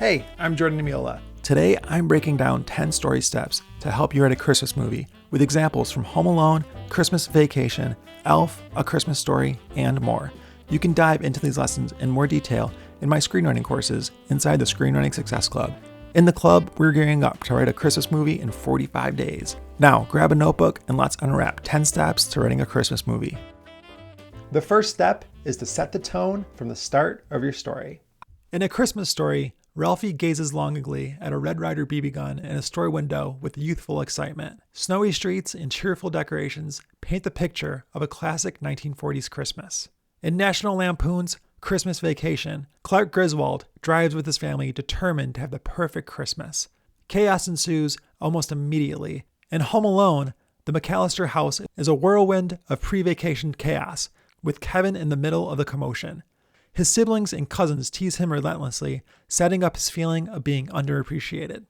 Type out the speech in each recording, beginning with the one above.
Hey, I'm Jordan Amiola. Today, I'm breaking down 10 story steps to help you write a Christmas movie with examples from Home Alone, Christmas Vacation, Elf, A Christmas Story, and more. You can dive into these lessons in more detail in my screenwriting courses inside the Screenwriting Success Club. In the club, we're gearing up to write a Christmas movie in 45 days. Now, grab a notebook and let's unwrap 10 steps to writing a Christmas movie. The first step is to set the tone from the start of your story. In A Christmas Story, Ralphie gazes longingly at a Red Ryder BB gun in a store window with youthful excitement. Snowy streets and cheerful decorations paint the picture of a classic 1940s Christmas. In National Lampoon's Christmas Vacation, Clark Griswold drives with his family determined to have the perfect Christmas. Chaos ensues almost immediately. In Home Alone, the McAllister house is a whirlwind of pre-vacation chaos, with Kevin in the middle of the commotion. His siblings and cousins tease him relentlessly, setting up his feeling of being underappreciated.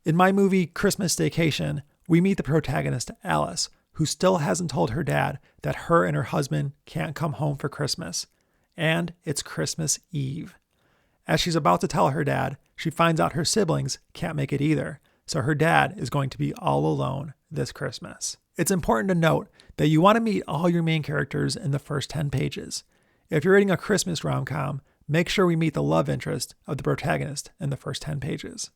In my movie Christmas Staycation, we meet the protagonist, Alice, who still hasn't told her dad that her and her husband can't come home for Christmas. And it's Christmas Eve. As she's about to tell her dad, she finds out her siblings can't make it either, so her dad is going to be all alone this Christmas. It's important to note that you want to meet all your main characters in the first 10 pages. If you're writing a Christmas rom-com, make sure we meet the love interest of the protagonist in the first 10 pages.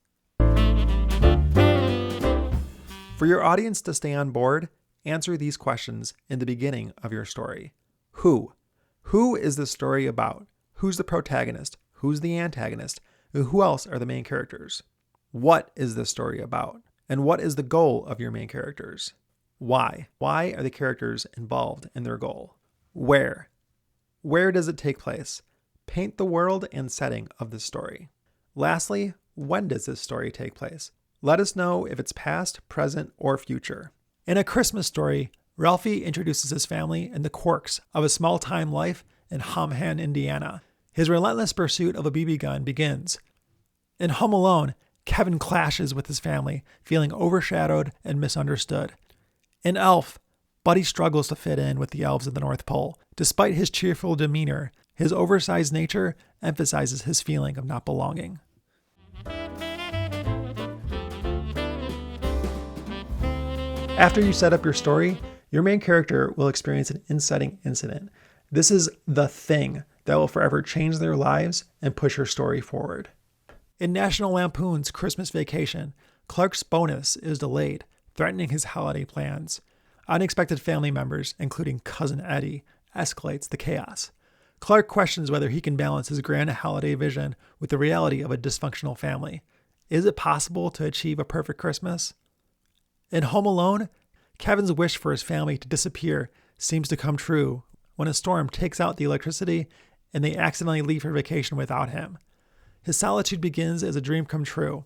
For your audience to stay on board, answer these questions in the beginning of your story. Who? Who is the story about? Who's the protagonist? Who's the antagonist? And who else are the main characters? What is this story about? And what is the goal of your main characters? Why? Why are the characters involved in their goal? Where? Where does it take place? Paint the world and setting of this story. Lastly, when does this story take place? Let us know if it's past, present, or future. In A Christmas Story, Ralphie introduces his family and the quirks of a small-time life in Homhan, Indiana. His relentless pursuit of a BB gun begins. In Home Alone, Kevin clashes with his family, feeling overshadowed and misunderstood. In Elf, Buddy struggles to fit in with the elves at the North Pole. Despite his cheerful demeanor, his oversized nature emphasizes his feeling of not belonging. After you set up your story, your main character will experience an inciting incident. This is the thing that will forever change their lives and push your story forward. In National Lampoon's Christmas Vacation, Clark's bonus is delayed, threatening his holiday plans. Unexpected family members, including Cousin Eddie, escalates the chaos. Clark questions whether he can balance his grand holiday vision with the reality of a dysfunctional family. Is it possible to achieve a perfect Christmas? In Home Alone, Kevin's wish for his family to disappear seems to come true when a storm takes out the electricity and they accidentally leave for vacation without him. His solitude begins as a dream come true.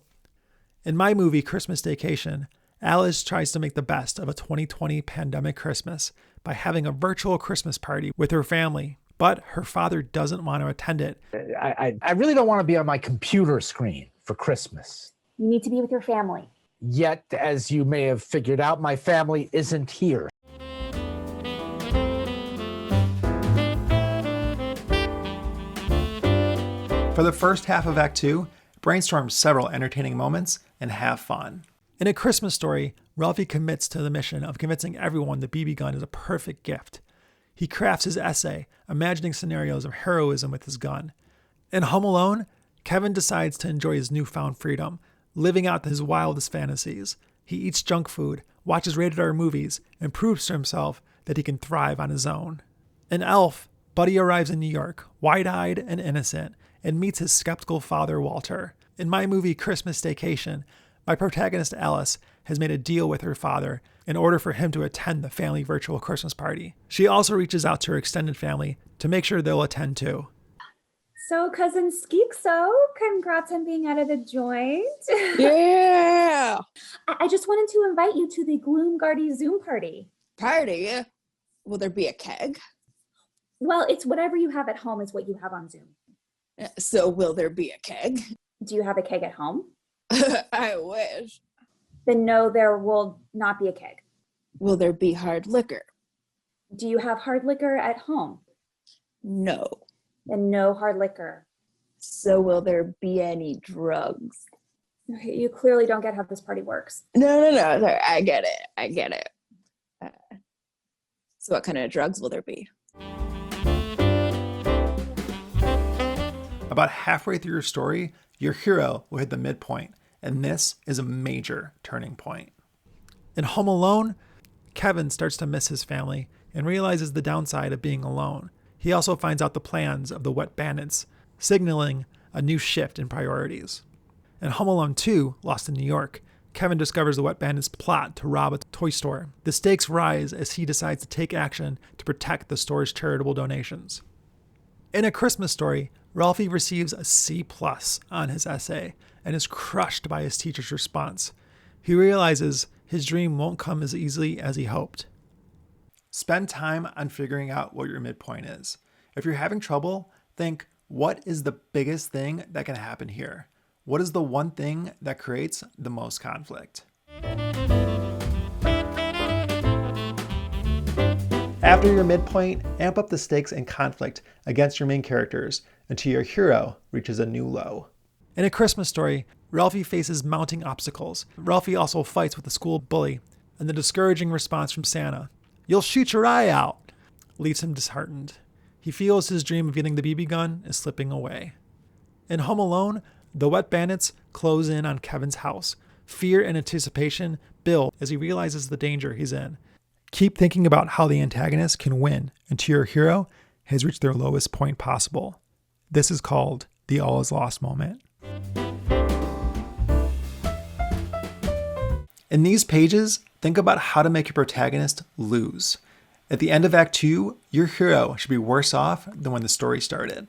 In my movie Christmas Staycation, Alice tries to make the best of a 2020 pandemic Christmas by having a virtual Christmas party with her family, but her father doesn't want to attend it. I really don't want to be on my computer screen for Christmas. You need to be with your family. Yet, as you may have figured out, my family isn't here. For the first half of Act 2, brainstorm several entertaining moments and have fun. In A Christmas Story, Ralphie commits to the mission of convincing everyone the BB gun is a perfect gift. He crafts his essay, imagining scenarios of heroism with his gun. In Home Alone, Kevin decides to enjoy his newfound freedom, living out his wildest fantasies. He eats junk food, watches rated R movies, and proves to himself that he can thrive on his own. In Elf, Buddy arrives in New York, wide-eyed and innocent, and meets his skeptical father, Walter. In my movie Christmas Staycation, my protagonist, Alice, has made a deal with her father in order for him to attend the family virtual Christmas party. She also reaches out to her extended family to make sure they'll attend too. So, Cousin Skeekso, congrats on being out of the joint. Yeah. I just wanted to invite you to the Gloomgardy Zoom party. Party? Will there be a keg? Well, it's whatever you have at home is what you have on Zoom. So will there be a keg? Do you have a keg at home? I wish. Then no, there will not be a keg. Will there be hard liquor? Do you have hard liquor at home? No. And no hard liquor. So will there be any drugs? Okay, you clearly don't get how this party works. No. Sorry, I get it. So what kind of drugs will there be? About halfway through your story, your hero will hit the midpoint, and this is a major turning point. In Home Alone, Kevin starts to miss his family and realizes the downside of being alone. He also finds out the plans of the Wet Bandits, signaling a new shift in priorities. In Home Alone 2, Lost in New York, Kevin discovers the Wet Bandits' plot to rob a toy store. The stakes rise as he decides to take action to protect the store's charitable donations. In A Christmas Story, Ralphie receives a C+ on his essay and is crushed by his teacher's response. He realizes his dream won't come as easily as he hoped. Spend time on figuring out what your midpoint is. If you're having trouble, think, what is the biggest thing that can happen here? What is the one thing that creates the most conflict? After your midpoint, amp up the stakes and conflict against your main characters until your hero reaches a new low. In A Christmas Story, Ralphie faces mounting obstacles. Ralphie also fights with the school bully, and the discouraging response from Santa, "You'll shoot your eye out," leaves him disheartened. He feels his dream of getting the BB gun is slipping away. In Home Alone, the Wet Bandits close in on Kevin's house. Fear and anticipation build as he realizes the danger he's in. Keep thinking about how the antagonist can win until your hero has reached their lowest point possible. This is called the all is lost moment. In these pages, think about how to make your protagonist lose. At the end of Act 2, your hero should be worse off than when the story started.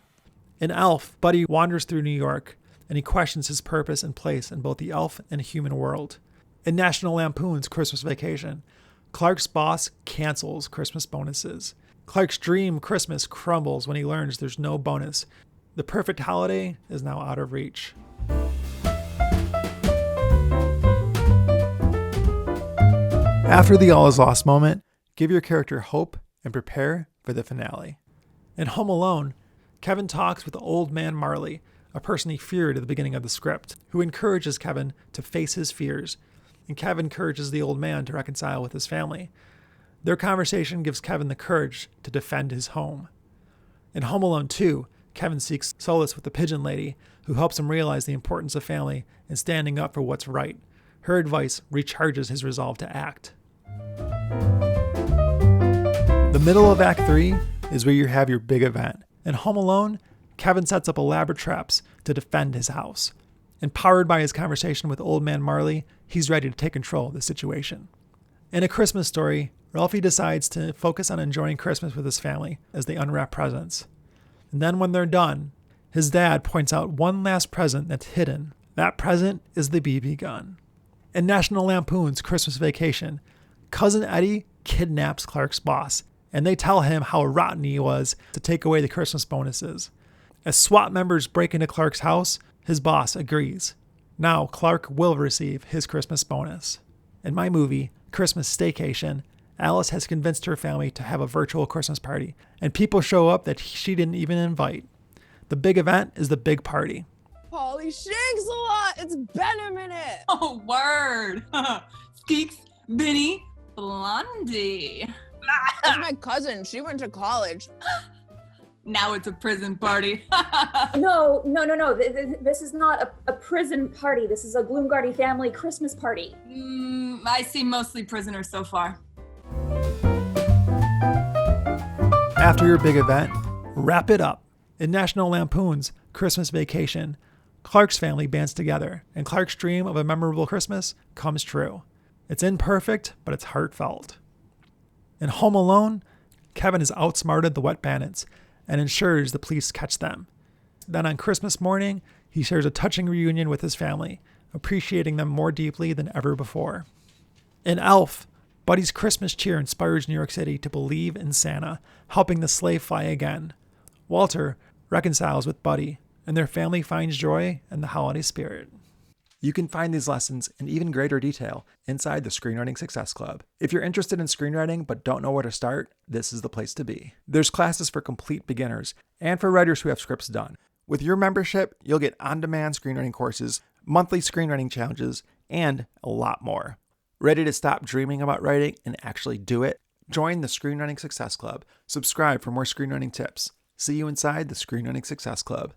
In Elf, Buddy wanders through New York, and he questions his purpose and place in both the elf and human world. In National Lampoon's Christmas Vacation, Clark's boss cancels Christmas bonuses. Clark's dream Christmas crumbles when he learns there's no bonus. The perfect holiday is now out of reach. After the all is lost moment, give your character hope and prepare for the finale. In Home Alone, Kevin talks with old man Marley, a person he feared at the beginning of the script, who encourages Kevin to face his fears, and Kevin encourages the old man to reconcile with his family. Their conversation gives Kevin the courage to defend his home. In Home Alone 2, Kevin seeks solace with the pigeon lady, who helps him realize the importance of family and standing up for what's right. Her advice recharges his resolve to act. The middle of Act 3 is where you have your big event. In Home Alone, Kevin sets up elaborate traps to defend his house. Empowered by his conversation with old man Marley, he's ready to take control of the situation. In A Christmas Story, Ralphie decides to focus on enjoying Christmas with his family as they unwrap presents. And then when they're done, his dad points out one last present that's hidden. That present is the BB gun. In National Lampoon's Christmas Vacation, Cousin Eddie kidnaps Clark's boss, and they tell him how rotten he was to take away the Christmas bonuses. As SWAT members break into Clark's house, his boss agrees. Now Clark will receive his Christmas bonus. In my movie, Christmas Staycation, Alice has convinced her family to have a virtual Christmas party, and people show up that she didn't even invite. The big event is the big party. Polly shakes a lot. It's been a minute. Oh, word. Skeeks, Benny, Blondie. That's my cousin. She went to college. Now it's a prison party. No. This is not a prison party. This is a Gloomgardy family Christmas party. I see mostly prisoners so far. After your big event, wrap it up. In National Lampoon's Christmas Vacation, Clark's family bands together, and Clark's dream of a memorable Christmas comes true. It's imperfect, but it's heartfelt. In Home Alone, Kevin has outsmarted the Wet Bandits and ensures the police catch them. Then on Christmas morning, he shares a touching reunion with his family, appreciating them more deeply than ever before. In Elf, Buddy's Christmas cheer inspires New York City to believe in Santa, helping the sleigh fly again. Walter reconciles with Buddy, and their family finds joy in the holiday spirit. You can find these lessons in even greater detail inside the Screenwriting Success Club. If you're interested in screenwriting but don't know where to start, this is the place to be. There's classes for complete beginners and for writers who have scripts done. With your membership, you'll get on-demand screenwriting courses, monthly screenwriting challenges, and a lot more. Ready to stop dreaming about writing and actually do it? Join the Screenwriting Success Club. Subscribe for more screenwriting tips. See you inside the Screenwriting Success Club.